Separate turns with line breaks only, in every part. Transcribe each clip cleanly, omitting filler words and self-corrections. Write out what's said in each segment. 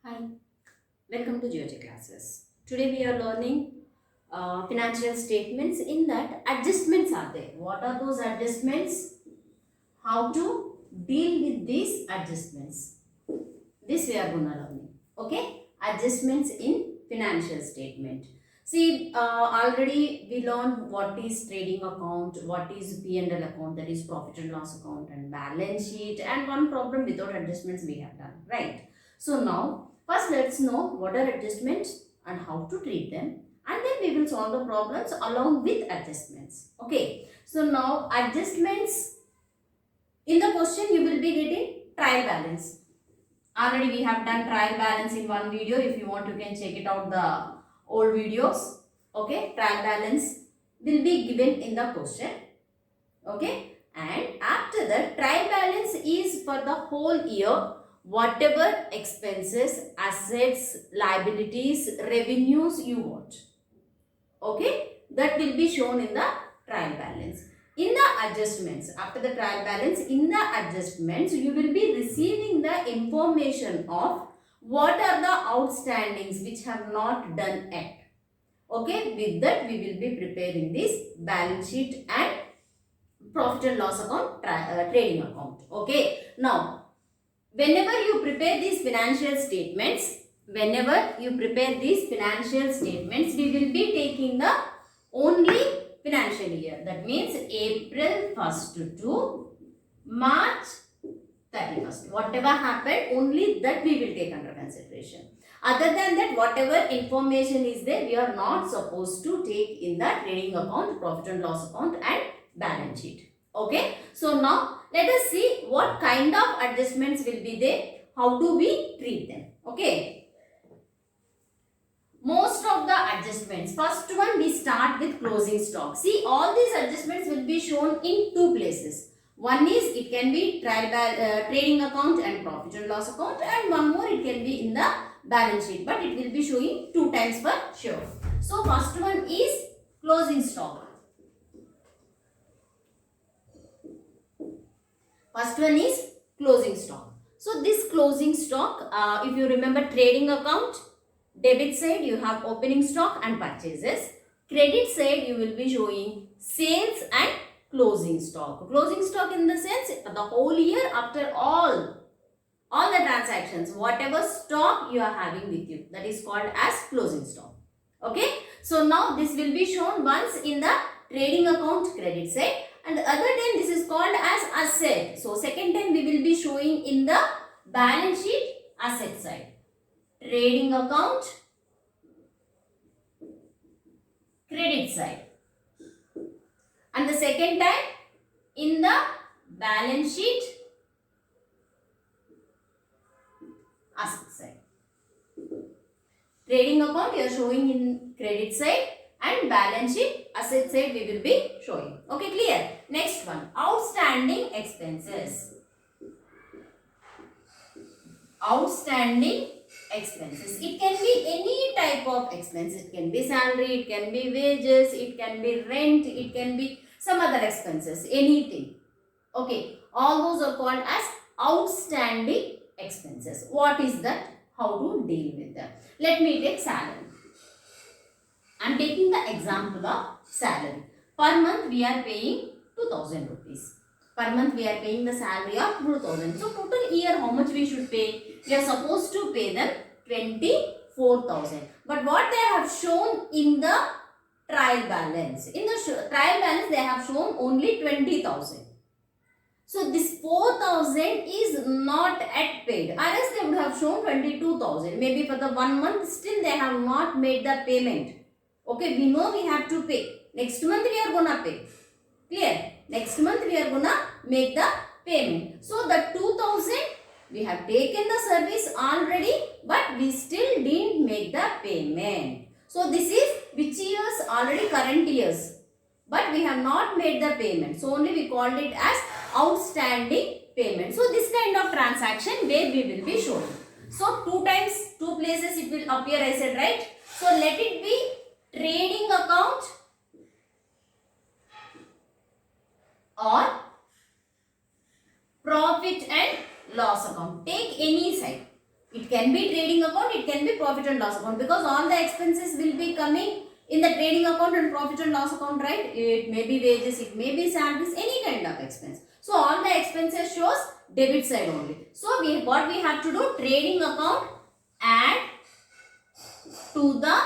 Hi, welcome to Geometry classes. Today we are learning financial statements. In that, adjustments are there. What are those adjustments? How to deal with these adjustments? This we are going to learn. Okay, adjustments in financial statement. See, already we learned what is trading account, what is P&L account, that is profit and loss account, and balance sheet, and one problem without adjustments we have done, right? So now, first let's know what are adjustments and how to treat them, and then we will solve the problems along with adjustments. Okay, so now adjustments, in the question you will be getting trial balance. Already we have done trial balance in one video. If you want, you can check it out the old videos. Okay, trial balance will be given in the question. Okay, and after that, trial balance is for the whole year. Whatever expenses, assets, liabilities, revenues you want. Okay, that will be shown in the trial balance. In the adjustments, after the trial balance, in the adjustments, you will be receiving the information of what are the outstandings which have not done yet. Okay, with that we will be preparing this balance sheet and profit and loss account, trading account. Okay, now whenever you prepare these financial statements, we will be taking the only financial year. That means April 1st to March 31st. Whatever happened, only that we will take under consideration. Other than that, whatever information is there, we are not supposed to take in the trading account, profit and loss account, and balance sheet. Okay. So now let us see what kind of adjustments will be there. How do we treat them? Okay. Most of the adjustments. First one, we start with closing stock. See, all these adjustments will be shown in two places. One is it can be trading account and profit and loss account, and one more it can be in the balance sheet, but it will be showing two times for sure. So first one is closing stock. First one is closing stock. So this closing stock, if you remember trading account, debit side you have opening stock and purchases. Credit side you will be showing sales and closing stock. Closing stock in the sense the whole year after all the transactions, whatever stock you are having with you, that is called as closing stock. Okay. So now this will be shown once in the trading account credit side, and the other time this is called as asset. So second time we will be showing in the balance sheet asset side. Trading account credit side, and the second time in the balance sheet asset side. Trading account you are showing in credit side, and balance sheet asset side we will be showing. Okay, clear? Next one, outstanding expenses. Outstanding expenses. It can be any type of expense. It can be salary, it can be wages, it can be rent, it can be some other expenses, anything. Okay, all those are called as outstanding expenses. What is that? How to deal with them? Let me take salary. I am taking the example of salary. Per month we are paying 2000 rupees. Per month we are paying the salary of 2000. So total year how much we should pay? We are supposed to pay them 24,000. But what they have shown in the trial balance? In the trial balance they have shown only 20,000. So this 4,000 is not yet paid. Or else they would have shown 22,000. Maybe for the 1 month still they have not made the payment. Okay, we know we have to pay. Next month we are gonna pay. Clear? Next month we are gonna make the payment. So the 2,000 we have taken the service already, but we still didn't make the payment. So this is which years? Already current years. But we have not made the payment. So only we called it as outstanding payment. So this kind of transaction where we will be showing. So two times, two places it will appear, I said, right? So let it be trading account or profit and loss account. Take any side. It can be trading account, it can be profit and loss account, because all the expenses will be coming in the trading account and profit and loss account, right? It may be wages, it may be salaries, any kind of expense. So all the expenses shows debit side only. So what we have to do, trading account add to the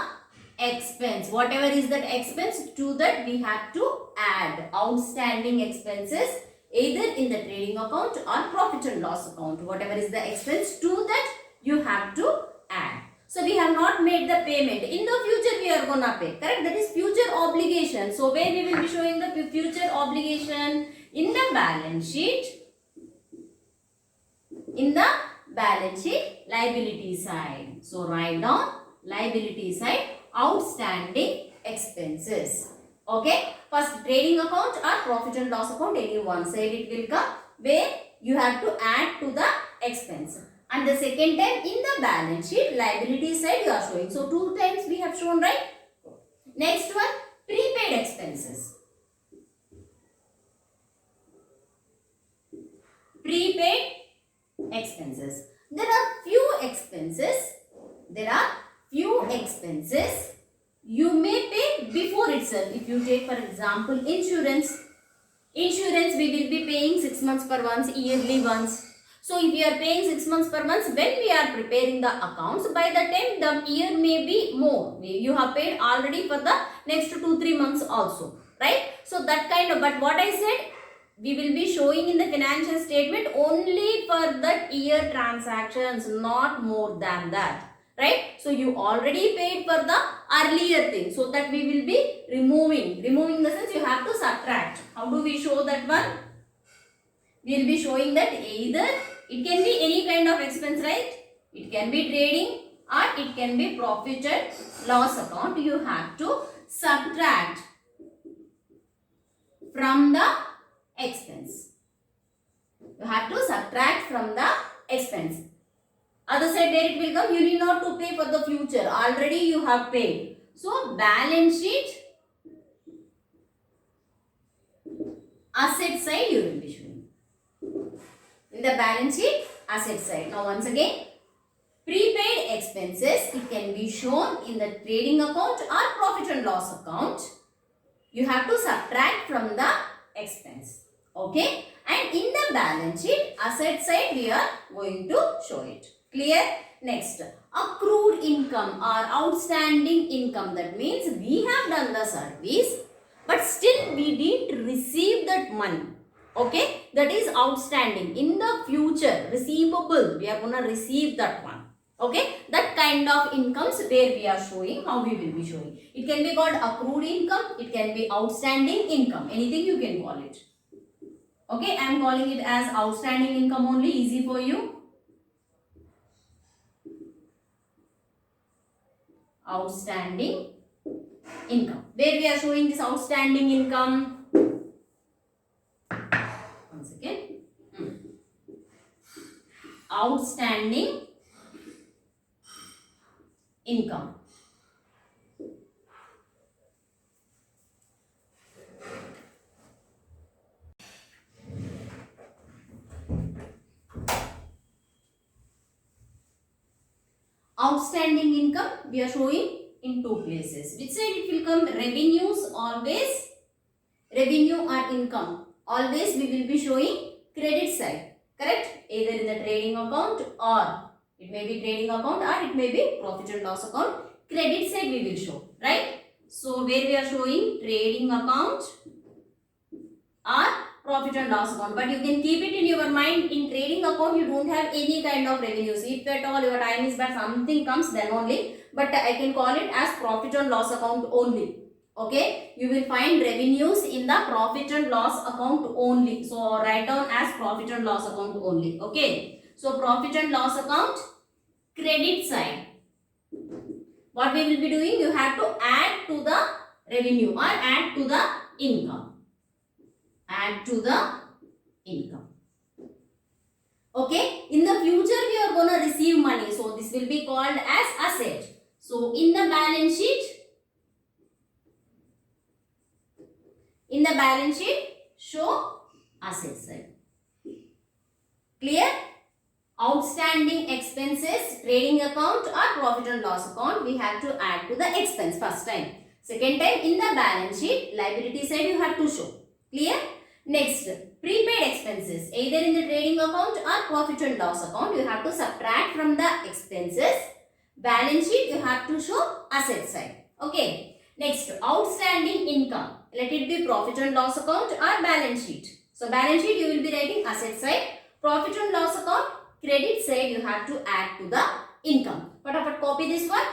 expense, whatever is that expense, to that we have to add outstanding expenses either in the trading account or profit and loss account. Whatever is the expense, to that you have to add. So we have not made the payment. In the future we are gonna pay, correct? That is future obligation. So where we will be showing the future obligation? In the balance sheet. In the balance sheet liability side. So write down liability side outstanding expenses. Okay. First trading account or profit and loss account, any one side it will come, where you have to add to the expense. And the second time in the balance sheet liability side you are showing. So 2 times we have shown, right? Next one, prepaid expenses. Prepaid expenses. There are few expenses. You may pay before itself. If you take for example insurance we will be paying 6 months per once, yearly once. So if we are paying 6 months per month, when we are preparing the accounts, by the time the year may be more, you have paid already for the next 2-3 months also, right? So that kind of, but what I said, we will be showing in the financial statement only for that year transactions, not more than that, right? So you already paid for the earlier thing, so that we will be removing in the sense you have to subtract. How do we show that one? We will be showing that either it can be any kind of expense, right? It can be trading or it can be profit and loss account. You have to subtract from the expense. You have to subtract from the expense. Other side where it will come, you need not to pay for the future. Already you have paid. So balance sheet asset side you will be showing. In the balance sheet asset side. Now once again, prepaid expenses, it can be shown in the trading account or profit and loss account. You have to subtract from the expense. Okay. And in the balance sheet asset side we are going to show it. Clear? Next, accrued income or outstanding income. That means we have done the service but still we didn't receive that money. Okay, that is outstanding. In the future, receivable, we are going to receive that one. Okay, that kind of incomes where we are showing, how we will be showing. It can be called accrued income, it can be outstanding income, anything you can call it. Okay, I am calling it as outstanding income only, easy for you. Outstanding income. Where we are showing this outstanding income? Once again. Outstanding income. Outstanding income we are showing in 2 places. Which side it will come? Revenues, always. Revenue or income, always we will be showing credit side. Correct? Either in the trading account or it may be trading account or it may be profit and loss account. Credit side we will show. Right? So where we are showing trading account or profit and loss account. But you can keep it in your mind, in trading account you don't have any kind of revenues. If at all your time is bad, something comes, then only. But I can call it as profit and loss account only. Okay, you will find revenues in the profit and loss account only. So write down as profit and loss account only. Okay, so profit and loss account, credit side. What we will be doing, you have to add to the revenue or add to the income. Add to the income. Okay, in the future we are going to receive money. So this will be called as asset. So in the balance sheet, show asset side. Clear? Outstanding outstanding expenses, trading account or profit and loss account, we have to add to the expense first time. Second time, in the balance sheet, liability side you have to show. Clear? Next, prepaid expenses, either in the trading account or profit and loss account, you have to subtract from the expenses. Balance sheet, you have to show asset side. Okay. Next, outstanding income. Let it be profit and loss account or balance sheet. So, balance sheet you will be writing asset side. Profit and loss account, credit side you have to add to the income. Fatapat copy this one.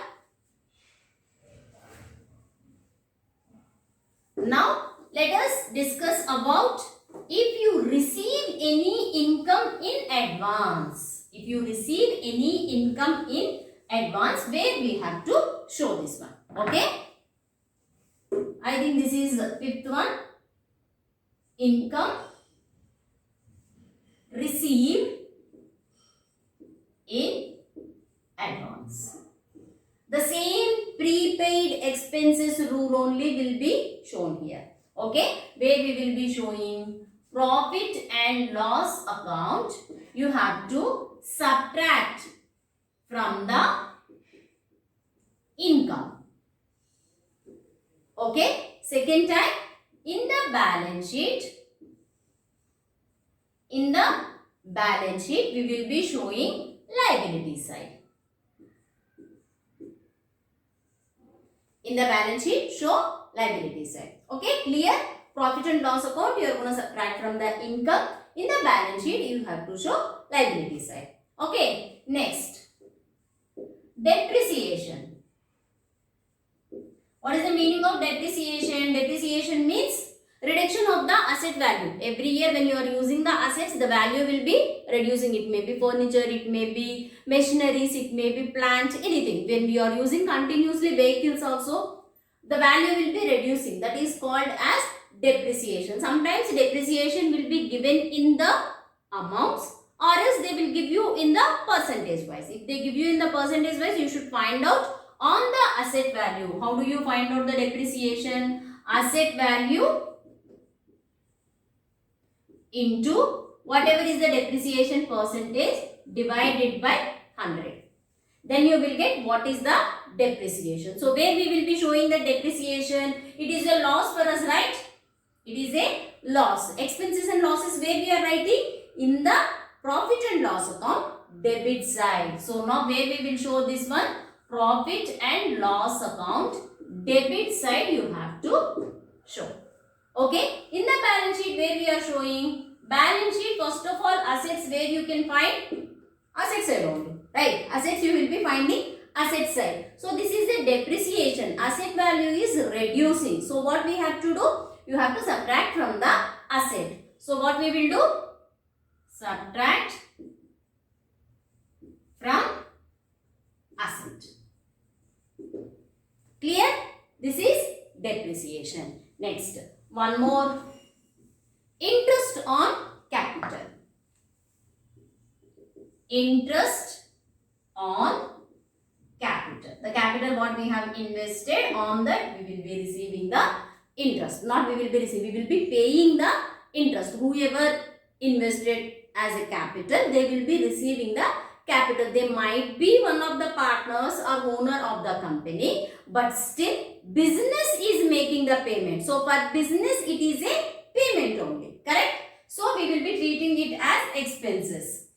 Now, let us discuss about if you receive any income in advance. If you receive any income in advance, where we have to show this one. Okay. I think this is the fifth one. Income received in advance. The same prepaid expenses rule only will be shown here. Okay, where we will be showing profit and loss account. You have to subtract from the income. Okay, second time, in the balance sheet, we will be showing liability side. In the balance sheet, show liability side. Okay, clear? Profit and loss account, you are going to subtract from the income. In the balance sheet, you have to show liability side. Okay, next, depreciation. What is the meaning of depreciation? Depreciation means reduction of the asset value. Every year when you are using the assets, the value will be reducing. It may be furniture, it may be machineries, it may be plant, anything. When we are using continuously vehicles also, the value will be reducing. That is called as depreciation. Sometimes depreciation will be given in the amounts, or else they will give you in the percentage wise. If they give you in the percentage wise, you should find out on the asset value. How do you find out the depreciation? Asset value into whatever is the depreciation percentage divided by 100. Then you will get what is the depreciation. So, where we will be showing the depreciation, it is a loss for us, right? It is a loss. Expenses and losses, where we are writing? In the profit and loss account, debit side. So, now where we will show this one? Profit and loss account, debit side you have to show. Okay. In the balance sheet, where we are showing balance sheet, first of all, assets, where you can find asset side only, right? Assets you will be finding asset side. So, this is the depreciation. Asset value is reducing. So, what we have to do? You have to subtract from the asset. So, what we will do? Subtract from asset. Clear? This is depreciation. Next, one more. Interest on capital. Interest on capital. The capital what we have invested, on that we will be receiving the interest. Not we will be receiving, we will be paying the interest. Whoever invested as a capital, they will be receiving the capital. They might be one of the partners or owner of the company, but still business is making the payment. So, for business it is a payment only. Correct? So, we will be treating it as expenses.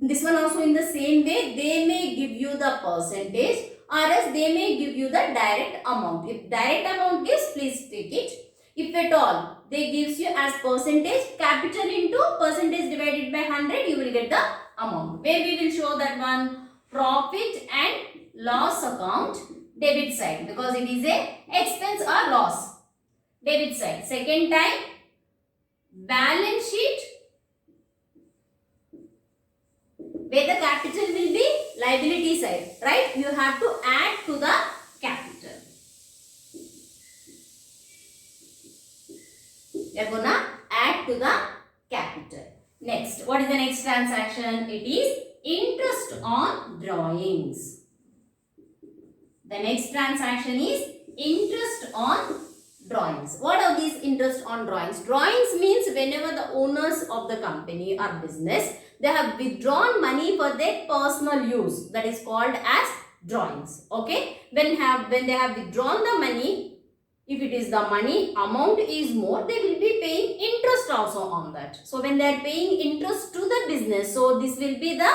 This one also in the same way, they may give you the percentage, or else they may give you the direct amount. If direct amount gives, please take it. If at all they gives you as percentage, capital into percentage divided by 100, you will get the amount. Where we will show that one? Profit and loss account, debit side, because it is a expense or loss. Debit side. Second time, balance sheet, where the capital will be liability side, right? You have to add to the capital. You are gonna add to the capital. Next, what is the next transaction? It is interest on drawings. The next transaction is interest on drawings. What are these interest on drawings? Drawings means whenever the owners of the company or business, they have withdrawn money for their personal use. That is called as drawings. Okay. When they have withdrawn the money, if it is the money amount is more, they will be paying interest also on that. So when they are paying interest to the business, so this will be the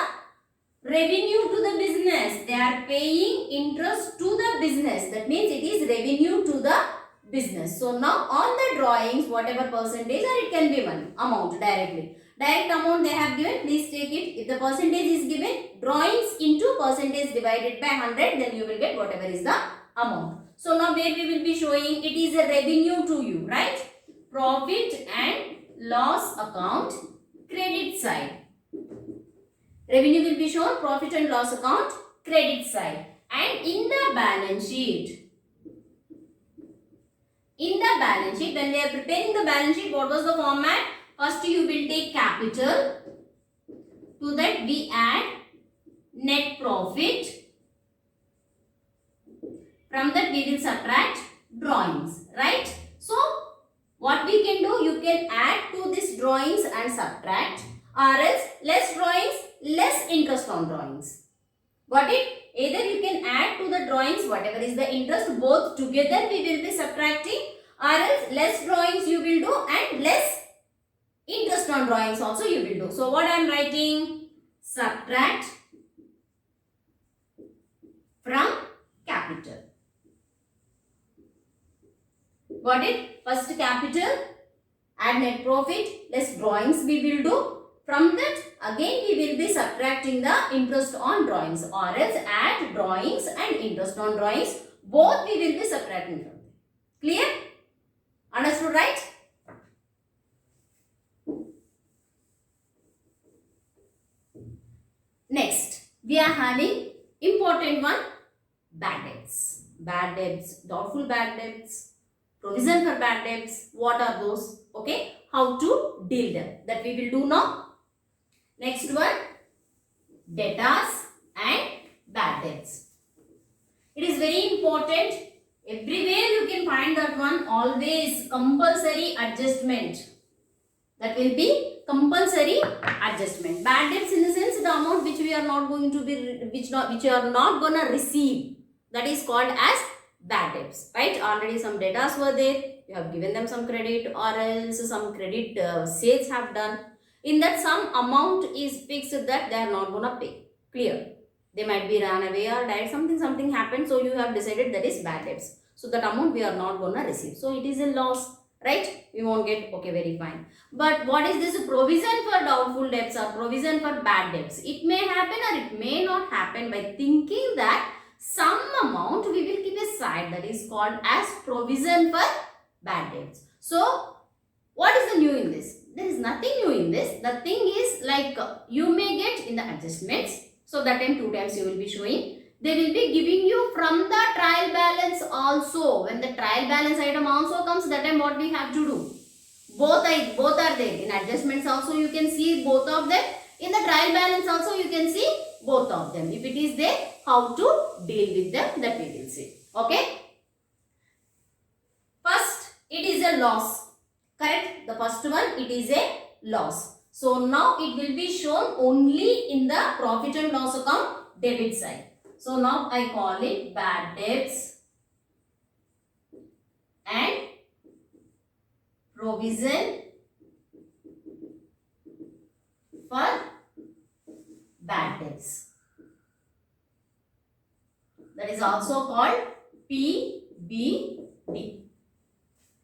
revenue to the business. They are paying interest to the business. That means it is revenue to the business. So now on the drawings, whatever percentage, or it can be one amount directly. Direct amount they have given, please take it. If the percentage is given, drawings into percentage divided by 100, then you will get whatever is the amount. So now where we will be showing, it is a revenue to you, right? Profit and loss account, credit side. Revenue will be shown, profit and loss account, credit side. And in the balance sheet, when they are preparing the balance sheet, what was the format? First you will take capital. To that we add net profit. From that we will subtract drawings, right? So what we can do, you can add to this drawings and subtract, or else less drawings, less interest on drawings. Got it? Either you can add to the drawings whatever is the interest, both together we will be subtracting, or else less drawings you will do and less interest on drawings also you will do. So what I am writing? Subtract from capital. Got it? First capital, add net profit, less drawings we will do. From that again we will be subtracting the interest on drawings, or else add drawings and interest on drawings, both we will be subtracting from them. Clear? Understood, right? Next, we are having important one, bad debts. Bad debts, doubtful bad debts, provision for bad debts. What are those? Okay, how to deal them, that we will do now. Next one, debtors and bad debts. It is very important. Everywhere you can find that one, always compulsory adjustment. That will be compulsory adjustment. Bad debts in the sense the amount which we are not going to be, which you are not gonna receive. That is called as bad debts, right? Already some debtors were there. You have given them some credit, or else some credit sales have done. In that some amount is fixed that they are not gonna pay. Clear? They might be run away or died. Something happened. So you have decided that is bad debts. So that amount we are not gonna receive. So it is a loss, right? We won't get, okay, very fine. But what is this provision for doubtful debts or provision for bad debts? It may happen or it may not happen by thinking that some amount we will keep aside, that is called as provision for bad debts. So what is the new in this? There is nothing new in this. The thing is like you may get in the adjustments. So that time 2 times you will be showing. They will be giving you from the trial balance also. When the trial balance item also comes, that time what we have to do? Both are there. In adjustments also you can see both of them. In the trial balance also you can see both of them. If it is there, how to deal with them, that we will see. Okay. First, it is a loss. Correct? The first one, it is a loss. So now it will be shown only in the profit and loss account debit side. So now I call it bad debts and provision for bad debts. That is also called PBD.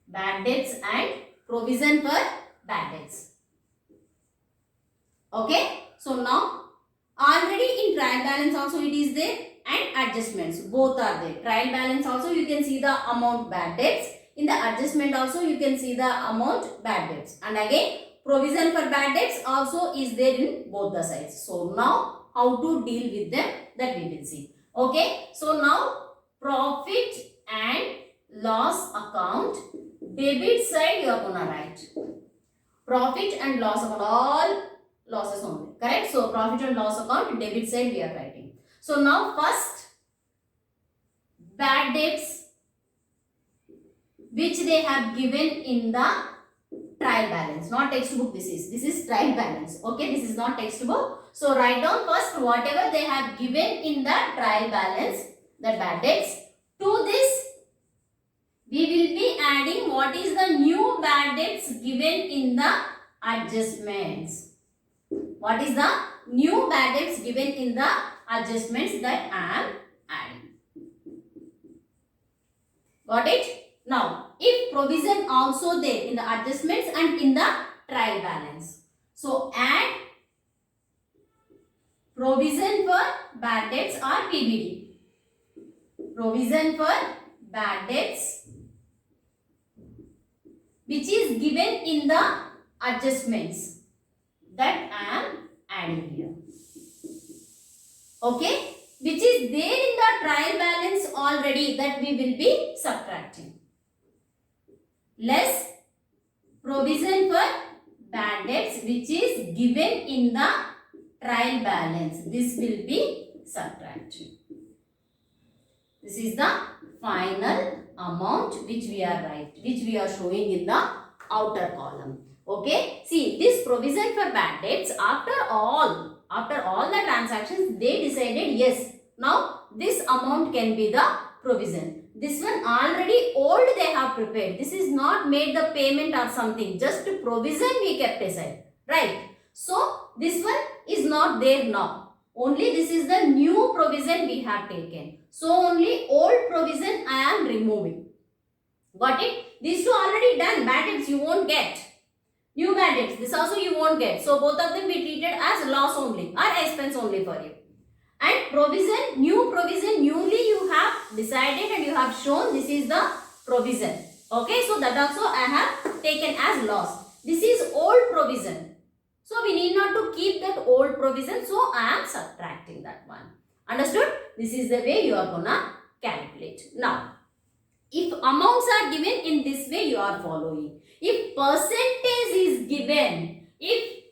Bad debts and provision for bad debts. Okay. So now already in trial balance also it is there and adjustments. Both are there. Trial balance also you can see the amount bad debts. In the adjustment also you can see the amount bad debts. And again provision for bad debts also is there in both the sides. So now how to deal with them, that we will see. Okay. So now profit and loss account debit side you are gonna write. Profit and loss account, all losses only. Correct? So profit and loss account debit side we are writing. So now first bad debts which they have given in the trial balance, not textbook. This is trial balance. Okay, this is not textbook. So write down first whatever they have given in the trial balance, the bad debts. To this we will be adding what is the new bad debts given in the adjustments. What is the new bad debts given in the adjustments that I am adding. Got it? Now, if provision also there in the adjustments and in the trial balance. So, add provision for bad debts or PBD. Provision for bad debts which is given in the adjustments that I am adding here. Okay? Which is there in the trial balance already, that we will be subtracting. Less provision for bad debts which is given in the trial balance. This will be subtracted. This is the final amount which we are showing in the outer column. Okay. See, this provision for bad debts, after all the transactions, they decided, yes, now this amount can be the provision. This one already old they have prepared. This is not made the payment or something. Just provision we kept aside. Right. So, this one is not there now. Only this is the new provision we have taken. So, only old provision I am removing. Got it? These two already done. Bad debts you won't get. New bad debts, this also you won't get. So, both of them be treated as loss only or expense only for you. And provision, new provision, newly you have decided and you have shown this is the provision. Okay, so that also I have taken as loss. This is old provision. So, we need not to keep that old provision. So, I am subtracting that one. Understood? This is the way you are gonna calculate. Now, if amounts are given in this way, you are following. If percentage is given, if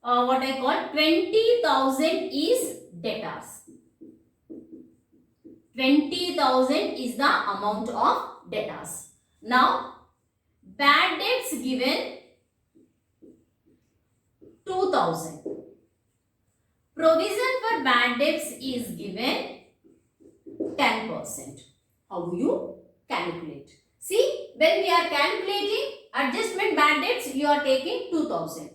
what I call 20,000 is debtors. 20,000 is the amount of debtors. Now, bad debts given 2,000. Provision for bad debts is given 10%. How do you calculate? See, when we are calculating adjustment bad debts, you are taking 2,000.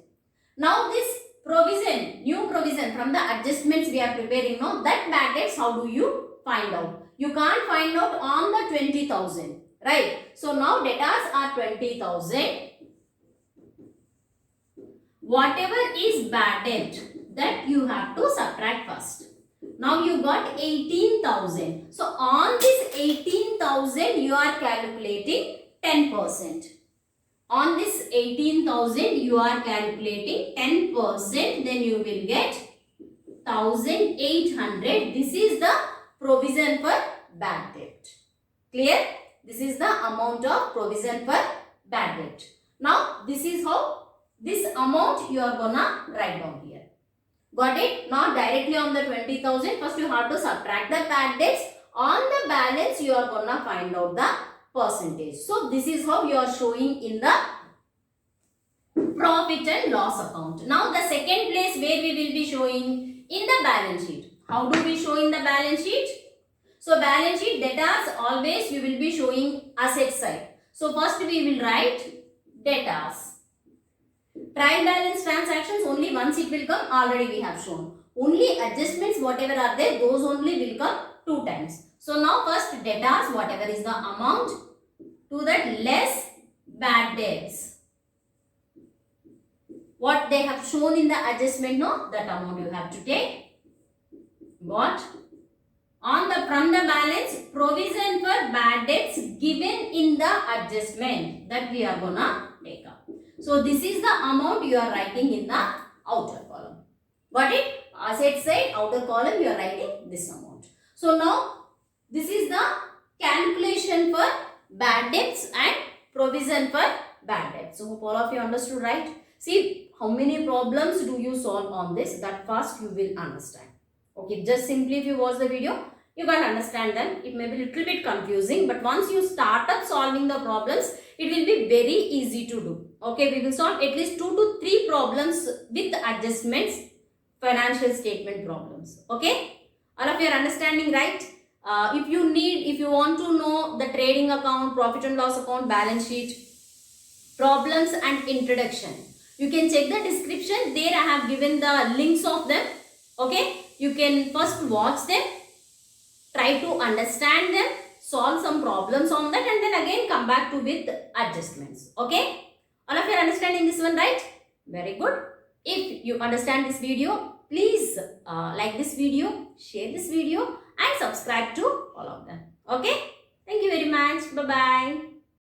Now this provision, new provision from the adjustments we are preparing now, that bad debts, how do you find out? You can't find out on the 20,000, right? So now debtors are 20,000. Whatever is bad debt, that you have to subtract first. Now you got 18,000. So on this 18,000 you are calculating 10%. On this 18,000 you are calculating 10%, then you will get 1,800. This is the provision for bad debt. Clear? This is the amount of provision for bad debt. Now this is how this amount you are gonna write down here. Got it? Not directly on the 20,000. First you have to subtract the bad debts. On the balance you are gonna find out the percentage. So this is how you are showing in the profit and loss account. Now the second place where we will be showing in the balance sheet. How do we show in the balance sheet? So balance sheet debtors, always we will be showing asset side. So first we will write debtors. Trial balance transactions, only once it will come, already we have shown. Only adjustments whatever are there, those only will come 2 times. So now first debtors, whatever is the amount, to that less bad debts. What they have shown in the adjustment, no, that amount you have to take. What? From the balance, provision for bad debts given in the adjustment, that we are gonna take up. So this is the amount you are writing in the outer column. Got it? Asset side, outer column, you are writing this amount. So now this is the calculation for bad debts and provision for bad debts. So hope all of you understood, right? See how many problems do you solve on this, that first you will understand. Okay, just simply if you watch the video, you can't understand them. It may be a little bit confusing, but once you start up solving the problems, it will be very easy to do. Okay, we will solve at least 2 to 3 problems with adjustments, financial statement problems. Okay, all of you are understanding, right? If you want to know the trading account, profit and loss account, balance sheet, problems and introduction, you can check the description. There I have given the links of them. Okay, you can first watch them, try to understand them, solve some problems on that, and then again come back to with adjustments. Okay, all of you are understanding this one, right? Very good. If you understand this video, please like this video, share this video and subscribe to all of them. Okay, thank you very much. Bye bye.